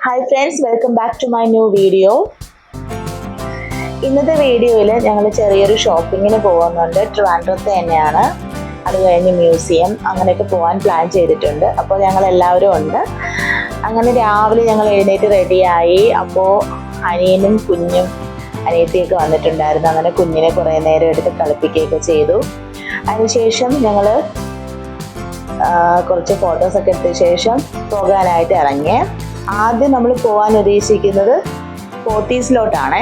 Hi friends, welcome back to my new video. ഇന്നത്തെ വീഡിയോയിൽ ഞങ്ങൾ ചെറിയൊരു ഷോപ്പിങ്ങിന് പോകുന്നുണ്ട്. ട്രിവാൻഡ്രത്ത് തന്നെയാണ്. അത് കഴിഞ്ഞ് മ്യൂസിയം അങ്ങനെയൊക്കെ പോകാൻ പ്ലാൻ ചെയ്തിട്ടുണ്ട്. അപ്പോൾ ഞങ്ങൾ എല്ലാവരും ഉണ്ട്. അങ്ങനെ രാവിലെ ഞങ്ങൾ എഴുന്നേറ്റ് റെഡിയായി. അപ്പോൾ അനിയനും കുഞ്ഞും അനിയത്തിയൊക്കെ വന്നിട്ടുണ്ടായിരുന്നു. അങ്ങനെ കുഞ്ഞിനെ കുറേ നേരം എടുത്ത് കളിപ്പിക്കുകയൊക്കെ ചെയ്തു. അതിനുശേഷം ഞങ്ങൾ കുറച്ച് ഫോട്ടോസൊക്കെ എടുത്ത ശേഷം പോകാനായിട്ട് ഇറങ്ങി. ആദ്യം നമ്മൾ പോകാൻ ഉദ്ദേശിക്കുന്നത് പോത്തീസിലോട്ടാണ്.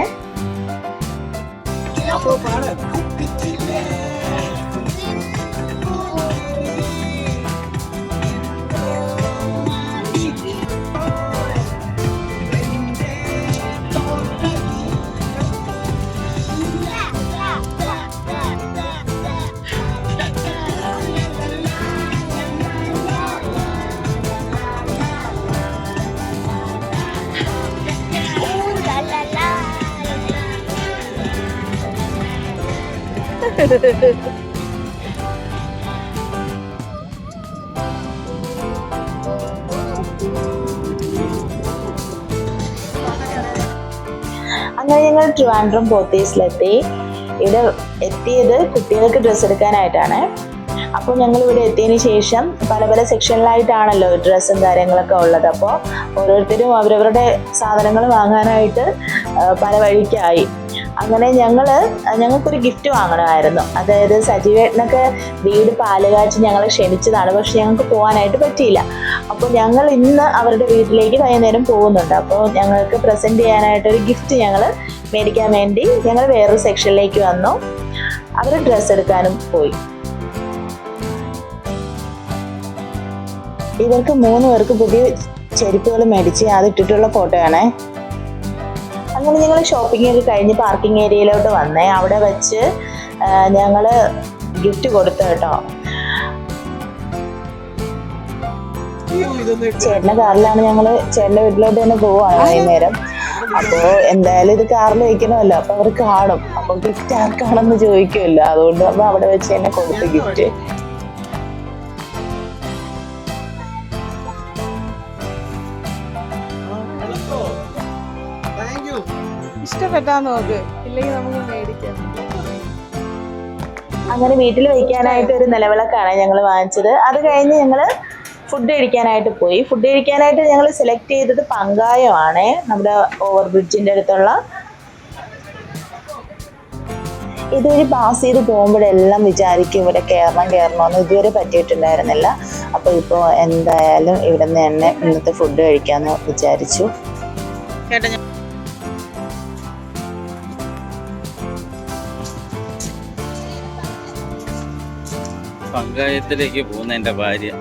അങ്ങനെ ഞങ്ങൾ ട്രിവാൻഡ്രം പോത്തീസിലെത്തി. ഇവിടെ എത്തിയത് കുട്ടികൾക്ക് ഡ്രസ്സ് എടുക്കാനായിട്ടാണ്. അപ്പോൾ ഞങ്ങൾ ഇവിടെ എത്തിയതിന് ശേഷം പല പല സെക്ഷനിലായിട്ടാണല്ലോ ഡ്രസ്സും കാര്യങ്ങളൊക്കെ ഉള്ളത്. അപ്പോൾ ഓരോരുത്തരും അവരവരുടെ സാധനങ്ങൾ വാങ്ങാനായിട്ട് പല വഴിക്കായി. അങ്ങനെ ഞങ്ങൾക്കൊരു ഗിഫ്റ്റ് വാങ്ങണമായിരുന്നു. അതായത് സജീവേട്ടനൊക്കെ വീട് പാലുകാച്ചി ഞങ്ങളെ ക്ഷണിച്ചതാണ്, പക്ഷെ ഞങ്ങൾക്ക് പോകാനായിട്ട് പറ്റിയില്ല. അപ്പോൾ ഞങ്ങൾ ഇന്ന് അവരുടെ വീട്ടിലേക്ക് വൈകുന്നേരം പോകുന്നുണ്ട്. അപ്പോൾ ഞങ്ങൾക്ക് പ്രസൻറ്റ് ചെയ്യാനായിട്ടൊരു ഗിഫ്റ്റ് ഞങ്ങൾ മേടിക്കാൻ വേണ്ടി ഞങ്ങൾ വേറൊരു സെക്ഷനിലേക്ക് വന്നു. അവർ ഡ്രസ്സ് എടുക്കാനും പോയി. ഇവർക്ക് 3 പേർക്ക് പുതിയ ചെരുപ്പുകൾ മേടിച്ച് അതിട്ടിട്ടുള്ള ഫോട്ടോയാണേ. അങ്ങനെ ഞങ്ങൾ ഷോപ്പിംഗ് ഒക്കെ കഴിഞ്ഞ് പാർക്കിംഗ് ഏരിയയിലോട്ട് വന്നേ. അവിടെ വെച്ച് ഞങ്ങൾ ഗിഫ്റ്റ് കൊടുത്തു കേട്ടോ. ചേട്ടൻ്റെ കാറിലാണ് ഞങ്ങൾ ചേട്ടൻ്റെ വീട്ടിലോട്ട് തന്നെ പോവാണ് വൈകുന്നേരം. അപ്പോൾ എന്തായാലും ഇത് കാറിൽ വയ്ക്കണമല്ലോ, അപ്പോൾ അവർ കാണും. അപ്പോൾ ഗിഫ്റ്റ് ആർക്കാണെന്ന് ചോദിക്കുമല്ലോ, അതുകൊണ്ട് അപ്പോൾ അവിടെ വെച്ച് തന്നെ കൊടുത്തു ഗിഫ്റ്റ്. ഇഷ്ടപ്പെട്ടാ നോക്ക്, ഇല്ലെങ്കിൽ നമുക്ക് മേടിക്കാം. അങ്ങനെ വീട്ടിൽ വയ്ക്കാനായിട്ട് ഒരു നിലവിളക്കാണ് ഞങ്ങൾ വാങ്ങിച്ചത്. അത് കഴിഞ്ഞ് ഞങ്ങൾ ഫുഡ് കഴിക്കാനായിട്ട് പോയി. ഫുഡ് കഴിക്കാനായിട്ട് ഞങ്ങൾ സെലക്ട് ചെയ്തത് പങ്കായമാണ്, നമ്മുടെ ഓവർ ബ്രിഡ്ജിൻ്റെ അടുത്തുള്ള. ഇതുവഴി പാസ് ചെയ്ത് പോകുമ്പോഴെല്ലാം വിചാരിക്കും ഇവിടെ കയറണമെന്ന്. ഇതുവരെ പറ്റിയിട്ടുണ്ടായിരുന്നില്ല. അപ്പോൾ ഇപ്പോൾ എന്തായാലും ഇവിടെ നിന്ന് തന്നെ ഇന്നത്തെ ഫുഡ് കഴിക്കാമെന്ന് വിചാരിച്ചു. പങ്കായത്തിലേക്ക് പോകുന്ന എൻ്റെ ഭാര്യ.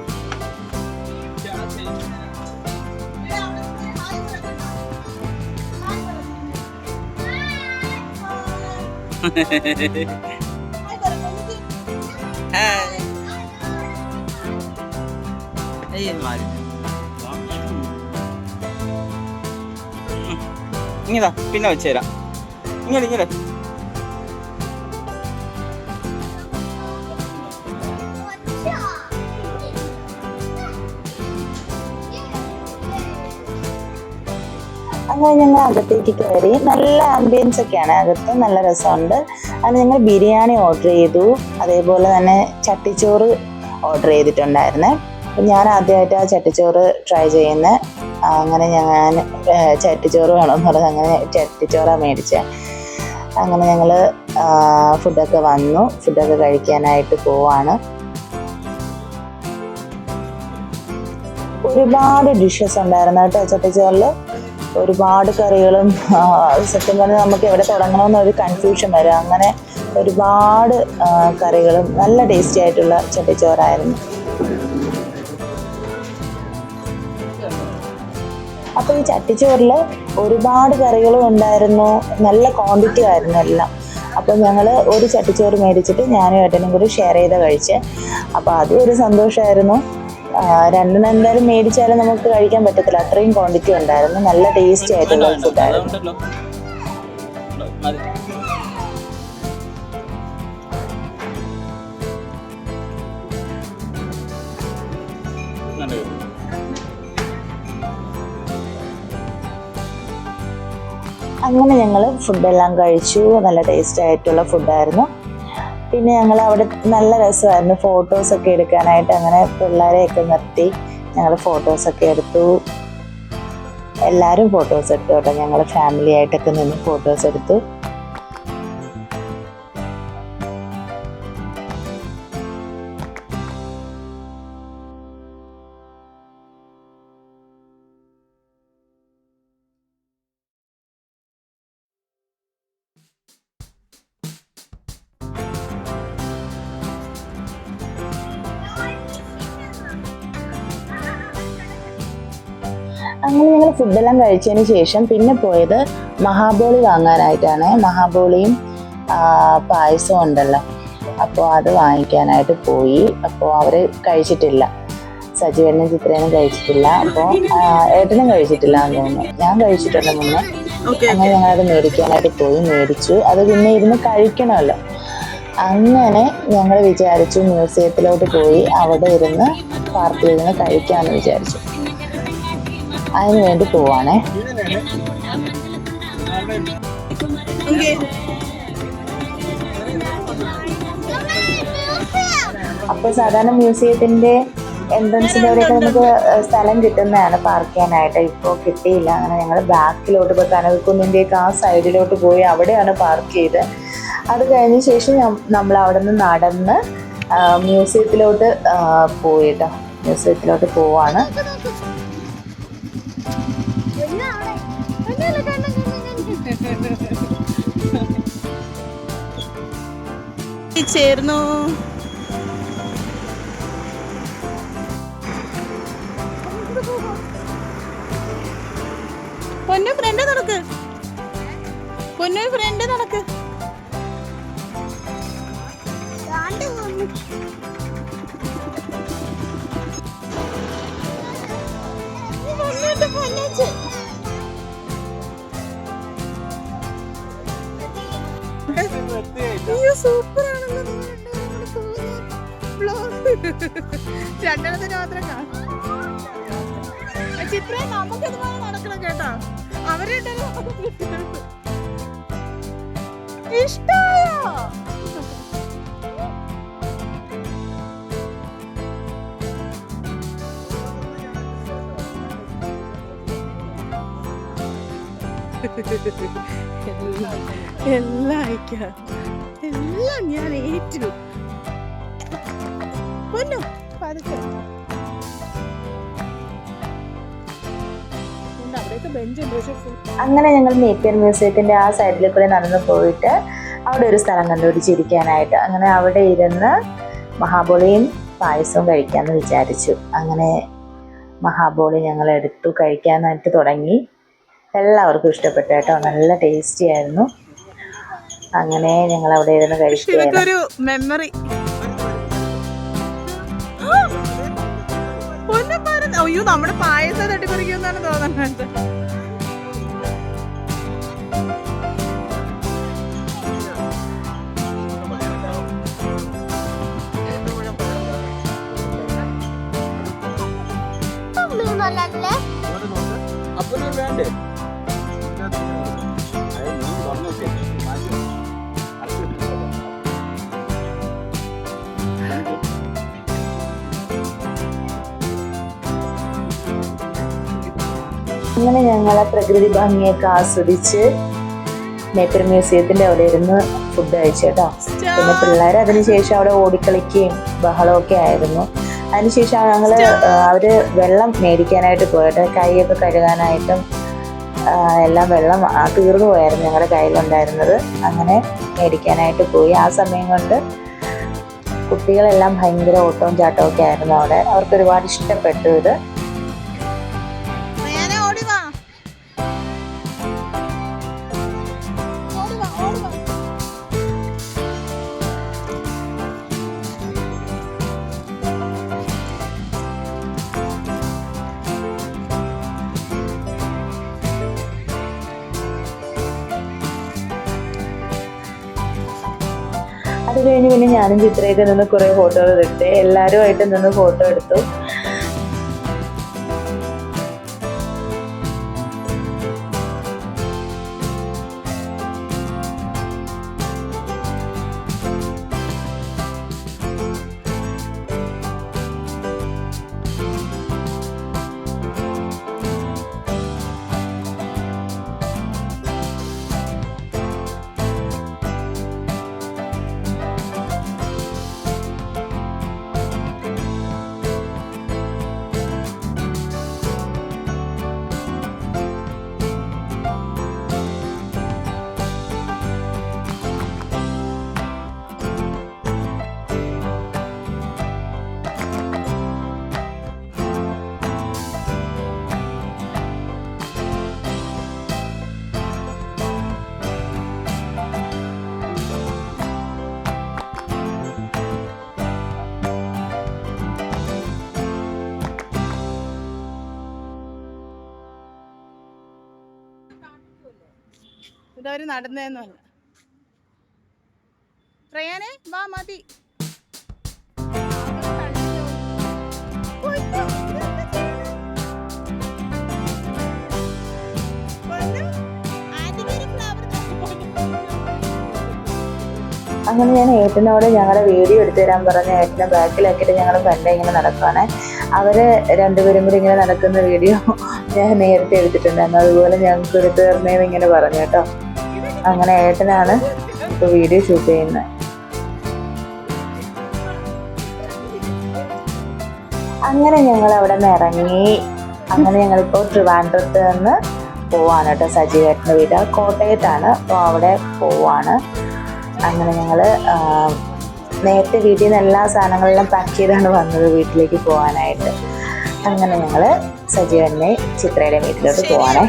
ഇങ്ങനെ പിന്നെ വെച്ചുതരാം. ഇങ്ങനെ അങ്ങനെ ഞങ്ങൾ അകത്തേക്ക് കയറി. നല്ല ആംബിയൻസ് ഒക്കെയാണ് അകത്ത്, നല്ല രസമുണ്ട്. അത് ഞങ്ങൾ ബിരിയാണി ഓർഡർ ചെയ്തു, അതേപോലെ തന്നെ ചട്ടിച്ചോറ് ഓർഡർ ചെയ്തിട്ടുണ്ടായിരുന്നേ. അപ്പം ഞാൻ ആദ്യമായിട്ട് ആ ചട്ടിച്ചോറ് ട്രൈ ചെയ്യുന്നത്. അങ്ങനെ ഞാൻ ചട്ടിച്ചോറ് വേണമെന്ന് പറഞ്ഞത് അങ്ങനെ ചട്ടിച്ചോറാണ് മേടിച്ചത്. അങ്ങനെ ഞങ്ങൾ ഫുഡൊക്കെ വന്നു, ഫുഡൊക്കെ കഴിക്കാനായിട്ട് പോവാണ്. ഒരുപാട് ഡിഷസ് ഉണ്ടായിരുന്നു കേട്ടോ ചട്ടിച്ചോറിൽ. ഒരുപാട് കറികളും. സത്യം പറഞ്ഞാൽ നമുക്ക് എവിടെ തുടങ്ങണമെന്നൊരു കൺഫ്യൂഷൻ വരും. അങ്ങനെ ഒരുപാട് കറികളും നല്ല ടേസ്റ്റി ആയിട്ടുള്ള ചട്ടിച്ചോറായിരുന്നു. അപ്പോൾ ഈ ചട്ടിച്ചോറിൽ ഒരുപാട് കറികളും ഉണ്ടായിരുന്നു, നല്ല ക്വാണ്ടിറ്റി ആയിരുന്നു എല്ലാം. അപ്പോൾ ഞങ്ങൾ ഒരു ചട്ടിച്ചോറ് മേടിച്ചിട്ട് ഞാനും ഏട്ടനും കൂടി ഷെയർ ചെയ്ത് കഴിച്ച്. അപ്പോൾ അതും ഒരു സന്തോഷമായിരുന്നു. രണ്ടെണ്ണം എന്തായാലും മേടിച്ചാലും നമുക്ക് കഴിക്കാൻ പറ്റത്തില്ല, അത്രയും ക്വാണ്ടിറ്റി ഉണ്ടായിരുന്നു. നല്ല ടേസ്റ്റി ആയിട്ടുള്ള ഫുഡായിരുന്നു. അങ്ങനെ ഞങ്ങൾ ഫുഡെല്ലാം കഴിച്ചു. നല്ല ടേസ്റ്റ് ആയിട്ടുള്ള ഫുഡായിരുന്നു. പിന്നെ ഞങ്ങൾ അവിടെ നല്ല രസമായിരുന്നു ഫോട്ടോസൊക്കെ എടുക്കാനായിട്ട്. അങ്ങനെ പിള്ളേരെയൊക്കെ നിർത്തി ഞങ്ങൾ ഫോട്ടോസൊക്കെ എടുത്തു. എല്ലാവരും ഫോട്ടോസ് എടുത്തു കേട്ടോ. ഞങ്ങൾ ഫാമിലി ആയിട്ടൊക്കെ നിന്ന് ഫോട്ടോസ് എടുത്തു. അങ്ങനെ ഞങ്ങൾ ഫുഡെല്ലാം കഴിച്ചതിന് ശേഷം പിന്നെ പോയത് മഹാബോളി വാങ്ങാനായിട്ടാണ്. മഹാബോളിയും പായസവും ഉണ്ടല്ലോ, അപ്പോൾ അത് വാങ്ങിക്കാനായിട്ട് പോയി. അപ്പോൾ അവർ കഴിച്ചിട്ടില്ല, സജീവനും ചിത്രേനും കഴിച്ചിട്ടില്ല, അപ്പോൾ ഏട്ടനും കഴിച്ചിട്ടില്ല എന്ന് തോന്നുന്നു. ഞാൻ കഴിച്ചിട്ടുണ്ട് മുന്നേ. അങ്ങനെ ഞങ്ങളത് മേടിക്കാനായിട്ട് പോയി, മേടിച്ചു. അത് പിന്നെ ഇരുന്ന് കഴിക്കണമല്ലോ. അങ്ങനെ ഞങ്ങൾ വിചാരിച്ചു മ്യൂസിയത്തിലോട്ട് പോയി അവിടെ ഇരുന്ന് പാർക്കിലിരുന്ന് കഴിക്കാമെന്ന് വിചാരിച്ചു. അതിന് വേണ്ടി പോവാണേ. അപ്പോൾ സാധാരണ മ്യൂസിയത്തിന്റെ എൻട്രൻസിന്റെ അവിടെയൊക്കെ നമുക്ക് സ്ഥലം കിട്ടുന്നതാണ് പാർക്ക് ചെയ്യാനായിട്ട്. ഇപ്പോൾ കിട്ടിയില്ല. അങ്ങനെ ഞങ്ങൾ ബാക്കിലോട്ട് പോയി കനകക്കുന്നിൻ്റെയൊക്കെ ആ സൈഡിലോട്ട് പോയി അവിടെയാണ് പാർക്ക് ചെയ്ത്. അത് കഴിഞ്ഞ ശേഷം നമ്മൾ അവിടെ നിന്ന് നടന്ന് മ്യൂസിയത്തിലോട്ട് പോയിട്ടോ. മ്യൂസിയത്തിലോട്ട് പോവാണ്. ചേർന്നു. പൊന്നു ഫ്രണ്ട് നടക്ക്, പൊന്നു ഫ്രണ്ട് നടക്ക്. രണ്ടെണ്ണത്തിന് മാത്രം കാണും. ചിത്ര നമുക്കതുപോലെ നടക്കണം കേട്ടോ. അവരുണ്ടല്ലോ ഇഷ്ടായോ? എല്ലാം അയക്കാം, എല്ലാം ഞാൻ ഏറ്റു. പൊന്നു പതുക്കെ. അങ്ങനെ ഞങ്ങൾ നേപ്പിയർ മ്യൂസിയത്തിന്റെ ആ സൈഡിൽ കൂടെ നടന്നു പോയിട്ട് അവിടെ ഒരു സ്ഥലം കണ്ടുപിടിച്ചിരിക്കാനായിട്ട്. അങ്ങനെ അവിടെ ഇരുന്ന് മഹാബോളിയും പായസവും കഴിക്കാമെന്ന് വിചാരിച്ചു. അങ്ങനെ മഹാബോളി ഞങ്ങൾ എടുത്തു കഴിക്കാനായിട്ട് തുടങ്ങി. എല്ലാവർക്കും ഇഷ്ടപ്പെട്ടു കേട്ടോ. നല്ല ടേസ്റ്റി ആയിരുന്നു. അങ്ങനെ ഞങ്ങൾ അവിടെ ഇരുന്ന് കഴിക്കുകയായിരുന്നു. മെമ്മറി. അയ്യോ, നമ്മുടെ പായസം തട്ടിപ്പറിക്കുമെന്നാണ് തോന്നുന്നത്. അങ്ങനെ ഞങ്ങൾ പ്രകൃതി ഭംഗിയൊക്കെ ആസ്വദിച്ച് നേപ്പിയർ മ്യൂസിയത്തിന്റെ അവിടെ ഇരുന്ന് ഫുഡ് കഴിച്ചു കേട്ടോ. പിന്നെ പിള്ളേർ അതിനുശേഷം അവിടെ ഓടിക്കളിക്കുകയും ബഹളമൊക്കെ ആയിരുന്നു. അതിനുശേഷം അവര് വെള്ളം മേടിക്കാനായിട്ട് പോയിട്ട് കൈയൊക്കെ കഴുകാനായിട്ടും എല്ലാം വെള്ളം തീർന്നു പോയായിരുന്നു ഞങ്ങളുടെ കയ്യിലുണ്ടായിരുന്നത്. അങ്ങനെ മേടിക്കാനായിട്ട് പോയി. ആ സമയം കൊണ്ട് കുട്ടികളെല്ലാം ഭയങ്കര ഓട്ടവും ചാട്ടവും ഒക്കെ ആയിരുന്നു അവിടെ. അവർക്ക് ഒരുപാട് ഇഷ്ടപ്പെട്ടു ഇത്. അത് കഴിഞ്ഞ് പിന്നെ ഞാനും ചിത്രയൊക്കെ നിന്ന് കുറേ ഫോട്ടോകൾ എടുത്ത് എല്ലാവരുമായിട്ട് നിന്ന് ഫോട്ടോ എടുത്തു. ഇതവര് നടന്നേന്നല്ല. പ്രയാനെ വാ മതി. അങ്ങനെ ഞാൻ ഏട്ടനോട് ഞങ്ങളുടെ വീഡിയോ എടുത്തു തരാൻ പറഞ്ഞ ഏട്ടനെ ബാക്കിലാക്കിയിട്ട് ഞങ്ങൾ ഫ്രണ്ട് ഇങ്ങനെ നടക്കുകയാണ്. അവര് രണ്ടുപേരും കൂടി ഇങ്ങനെ നടക്കുന്ന വീഡിയോ ഞാൻ നേരത്തെ എടുത്തിട്ടുണ്ടായിരുന്നു. അതുപോലെ ഞങ്ങൾക്ക് എടുത്തു തരണേന്ന് ഇങ്ങനെ പറഞ്ഞു കേട്ടോ. അങ്ങനെ ഏട്ടനാണ് ഇപ്പൊ വീഡിയോ ഷൂട്ട് ചെയ്യുന്നത്. അങ്ങനെ ഞങ്ങൾ അവിടെ നിന്ന് ഇറങ്ങി. അങ്ങനെ ഞങ്ങളിപ്പോൾ ട്രിവാൻഡ്രത്ത് നിന്ന് പോവാണ് കേട്ടോ. സജീവേട്ടൻ്റെ വീട് കോട്ടയത്താണ്. അപ്പോൾ അവിടെ പോവാണ്. അങ്ങനെ ഞങ്ങൾ നേരത്തെ വീട്ടിൽ നിന്ന് എല്ലാ സാധനങ്ങളെല്ലാം പാക്ക് ചെയ്താണ് വന്നത് വീട്ടിലേക്ക് പോകാനായിട്ട്. അങ്ങനെ ഞങ്ങൾ സജീവനെ ചിത്രയുടെ വീട്ടിലോട്ട് പോവാണേ.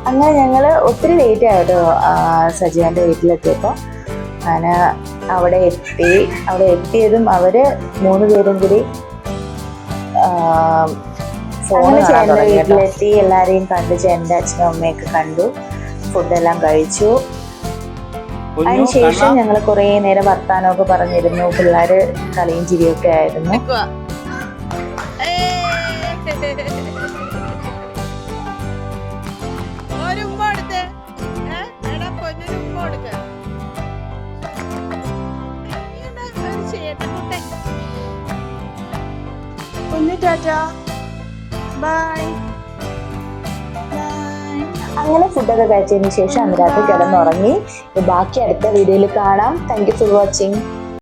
അങ്ങനെ ഞങ്ങൾ ഒത്തിരി ലേറ്റ് ആയിട്ടോ സജീവൻ്റെ വീട്ടിലെത്തിയപ്പോൾ. അങ്ങനെ അവിടെ എത്തിയതും അവർ 3 പേരും കൂടി ചേട്ടൻ്റെ വീട്ടിലെത്തി. എല്ലാവരെയും കണ്ടു, ചേട്ടൻ്റെ അച്ഛനും അമ്മയൊക്കെ കണ്ടു, ഫുഡെല്ലാം കഴിച്ചു. അതിനുശേഷം ഞങ്ങൾ കുറേ നേരം വർത്താനമൊക്കെ പറഞ്ഞിരുന്നു. പിള്ളേർ കളിയും ചിരിയൊക്കെ ആയിരുന്നു. അങ്ങനെ ഫുഡൊക്കെ കഴിച്ചതിന് ശേഷം അന്ന് രാത്രി കിടന്നുറങ്ങി. ബാക്കി അടുത്ത വീഡിയോയിൽ കാണാം. Thank you for watching.